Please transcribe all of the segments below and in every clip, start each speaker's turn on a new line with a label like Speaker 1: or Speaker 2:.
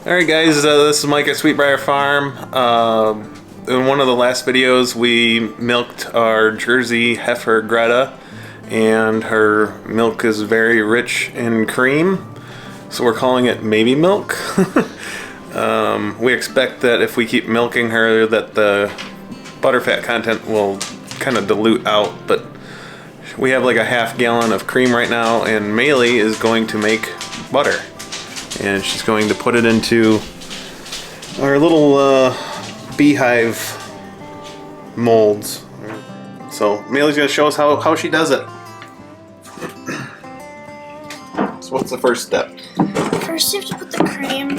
Speaker 1: Alright guys, this is Mike at Sweet Briar Farm. In one of the last videos we milked our Jersey heifer Greta, and her milk is very rich in cream, so we're calling it maybe milk. We expect that if we keep milking her that the butterfat content will kind of dilute out, but we have like a half gallon of cream right now, and Maylee is going to make butter. And she's going to put it into our little beehive molds. So Maylee's going to show us how she does it. So what's the first step?
Speaker 2: First you have to put the cream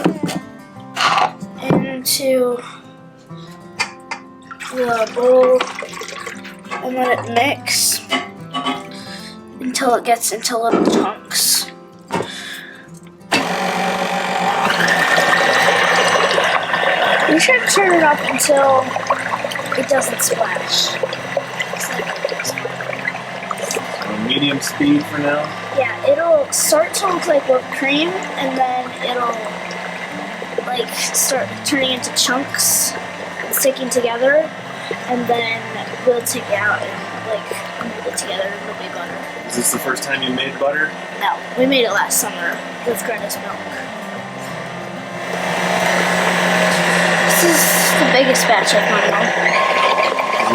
Speaker 2: into the bowl and let it mix until it gets into little chunks. You should turn it up until it doesn't splash.
Speaker 1: Medium speed for now?
Speaker 2: Yeah, it'll start to look like whipped cream, and then it'll like start turning into chunks and sticking together, and then we'll take it out and like mold it together and it'll be butter.
Speaker 1: Is this the first time you made butter?
Speaker 2: No, we made it last summer with Greta's milk. This is the biggest batch I've made.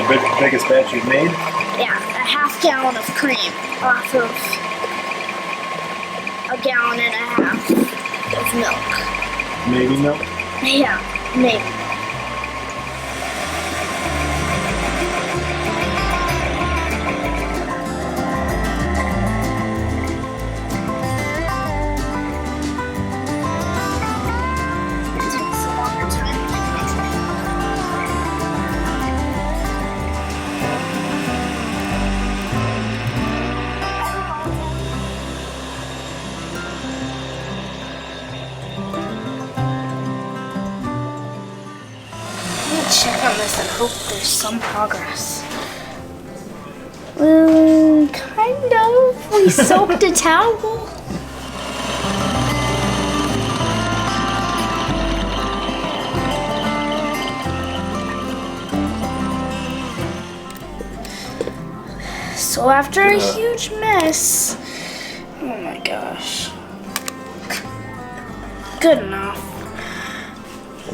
Speaker 1: The biggest batch you've made?
Speaker 2: Yeah, a half gallon of cream off of a gallon and a half of milk.
Speaker 1: Maybe milk?
Speaker 2: Yeah, maybe. Check on this and hope there's some progress. Kind of. We soaked a towel. So after a huge mess, oh my gosh. Good enough.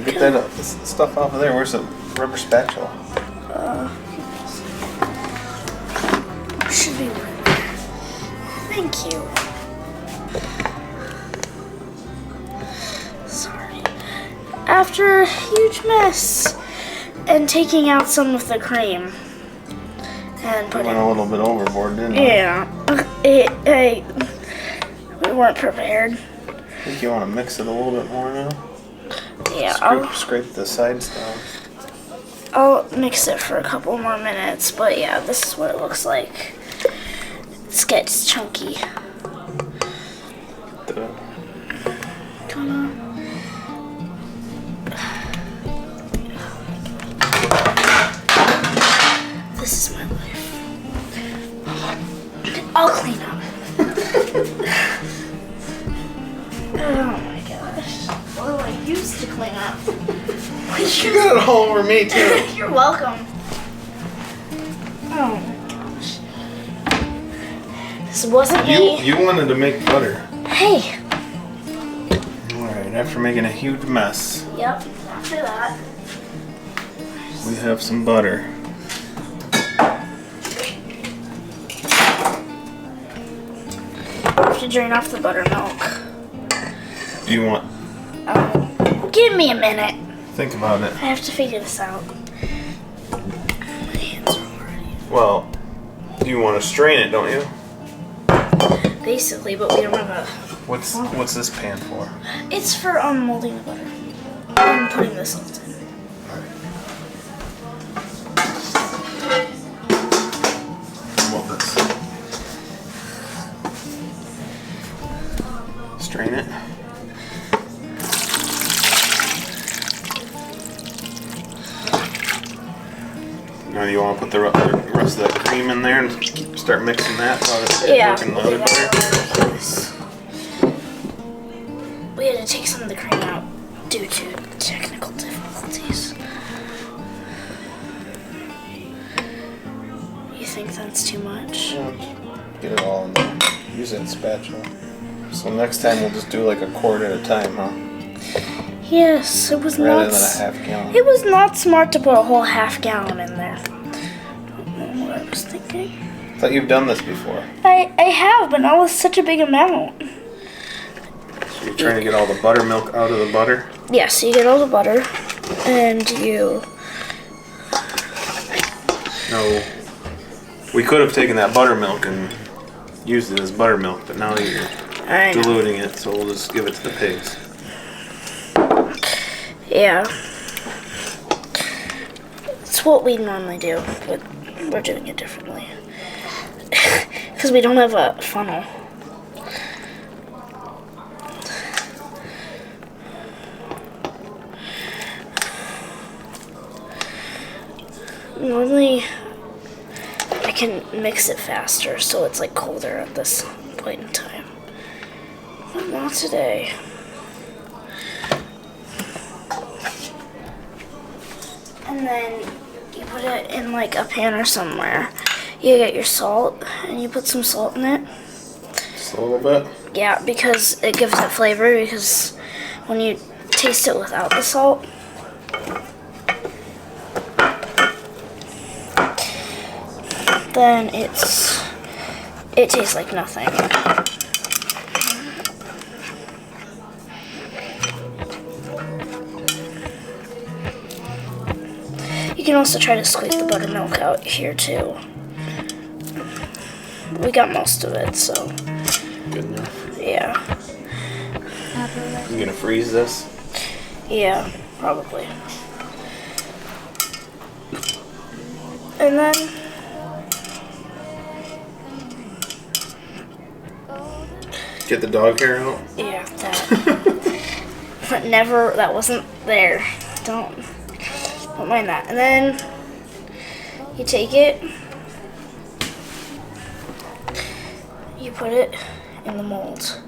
Speaker 1: Get that stuff off of there. Where's the rubber spatula?
Speaker 2: Should be right there. Thank you. Sorry. After a huge mess and taking out some of the cream and putting
Speaker 1: a little bit overboard, didn't we?
Speaker 2: Yeah. We weren't prepared.
Speaker 1: I think you want to mix it a little bit more now.
Speaker 2: Yeah,
Speaker 1: scrape the sides down.
Speaker 2: I'll mix it for a couple more minutes, but yeah, this is what it looks like. It gets chunky. Come on. This is my life. I'll clean up. Oh my gosh. What do I use to clean up?
Speaker 1: You got it all over me too.
Speaker 2: You're welcome. Oh my gosh. This wasn't me.
Speaker 1: You wanted to make butter.
Speaker 2: Hey.
Speaker 1: Alright, after making a huge mess.
Speaker 2: Yep, after that.
Speaker 1: We have some butter.
Speaker 2: I have to drain off the buttermilk.
Speaker 1: You want?
Speaker 2: Give me a minute.
Speaker 1: Think about it.
Speaker 2: I have to figure this out. My hands are already.
Speaker 1: Well, you want to strain it, don't you?
Speaker 2: Basically, but we don't have a.
Speaker 1: What's this pan for?
Speaker 2: It's for molding the butter. I'm putting the salt in.
Speaker 1: Mold this. Strain it. Now you want to put the rest of that cream in there and start mixing that while it's working the other butter?
Speaker 2: We had to take some of the cream out. due to technical difficulties. You think that's too much?
Speaker 1: Yeah, get it all in there. Use that spatula. So next time we'll just do like a quart at a time, huh?
Speaker 2: Yes, it was
Speaker 1: Rather
Speaker 2: not.
Speaker 1: than a half gallon.
Speaker 2: It was not smart to put a whole half gallon in there. I don't know what I was thinking.
Speaker 1: I thought you've done this before.
Speaker 2: I have, but not with such a big amount.
Speaker 1: So you're trying to get all the buttermilk out of the butter?
Speaker 2: Yeah, so you get all the butter, and you...
Speaker 1: No. We could have taken that buttermilk and used it as buttermilk, but now you're diluting it, so we'll just give it to the pigs.
Speaker 2: Yeah. It's what we normally do, but we're doing it differently. Because we don't have a funnel. Normally, I can mix it faster, so it's like colder at this point in time. But not today. And then you put it in like a pan or somewhere. You get your salt, and you put some salt in it.
Speaker 1: Just a little bit?
Speaker 2: Yeah, because it gives it flavor, because when you taste it without the salt, then it tastes like nothing. You can also try to squeeze the buttermilk out here too. We got most of it, so
Speaker 1: Good enough.
Speaker 2: yeah.
Speaker 1: You gonna freeze this?
Speaker 2: Yeah, probably. And then
Speaker 1: Get the dog hair out?
Speaker 2: yeah, that. But never, that wasn't there. Don't mind that. And then you take it, you put it in the mold.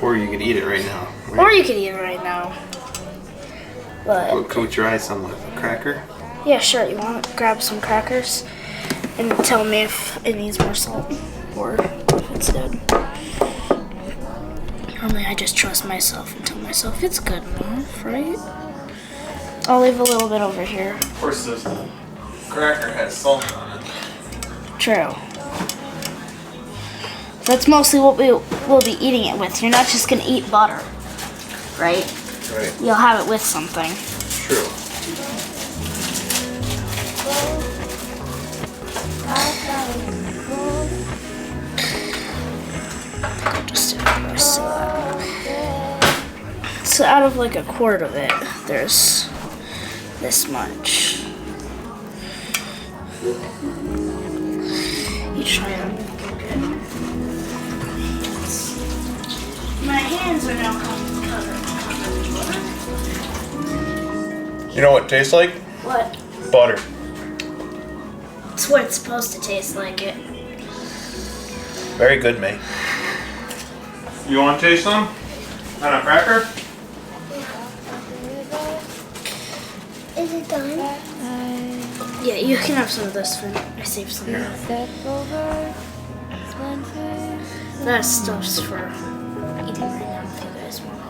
Speaker 1: Or you could eat it right now.
Speaker 2: Or you could eat it right now. But
Speaker 1: What coat your eyes on with? A cracker?
Speaker 2: yeah, sure. You want to grab some crackers and tell me if it needs more salt or if it's good. Normally I just trust myself and tell myself it's good enough, right? I'll leave a little bit over here.
Speaker 1: Of course, this cracker has salt on it.
Speaker 2: True. That's mostly what we will be eating it with. You're not just gonna eat butter, right?
Speaker 1: Right.
Speaker 2: You'll have it with something.
Speaker 1: True.
Speaker 2: Just do the rest of that. So out of like a quart of it, there's this much. You try it. My hands are now covered with
Speaker 1: You know what it tastes like?
Speaker 2: what?
Speaker 1: Butter.
Speaker 2: It's what it's supposed to taste like it.
Speaker 1: Very good, mate. You want to taste some? On a cracker?
Speaker 2: Is it done? Yeah, you can have some of this one. I saved some.
Speaker 1: Here.
Speaker 2: That stuff's for eating right now if you guys want.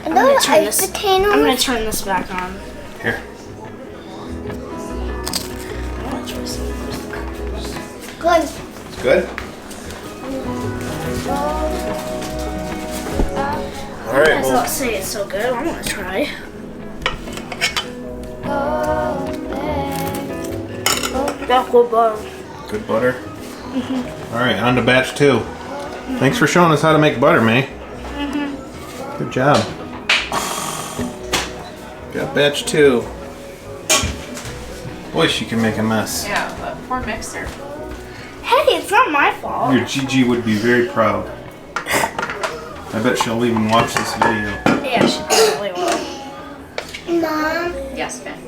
Speaker 3: And those ice potatoes.
Speaker 2: I'm gonna turn this back on.
Speaker 1: Here.
Speaker 2: I wanna try some of those crackers.
Speaker 3: Good.
Speaker 1: It's good? Alright,
Speaker 2: You guys
Speaker 1: well,
Speaker 2: all say it's so good. I wanna try. Got good butter.
Speaker 1: good butter. Alright, on to batch 2. Thanks for showing us how to make butter, May. Good job. Got batch 2. Boy, she can make a mess.
Speaker 4: Yeah, but poor mixer.
Speaker 2: Hey, it's not my fault.
Speaker 1: Your Gigi would be very proud. I bet she'll even watch this video.
Speaker 2: Yeah, she probably will.
Speaker 3: Mom,
Speaker 4: Yes, Ben.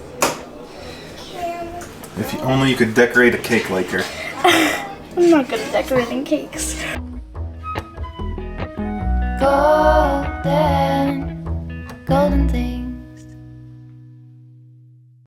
Speaker 1: If you, only you could decorate a cake like her.
Speaker 2: I'm not good at decorating cakes.
Speaker 4: golden, golden things.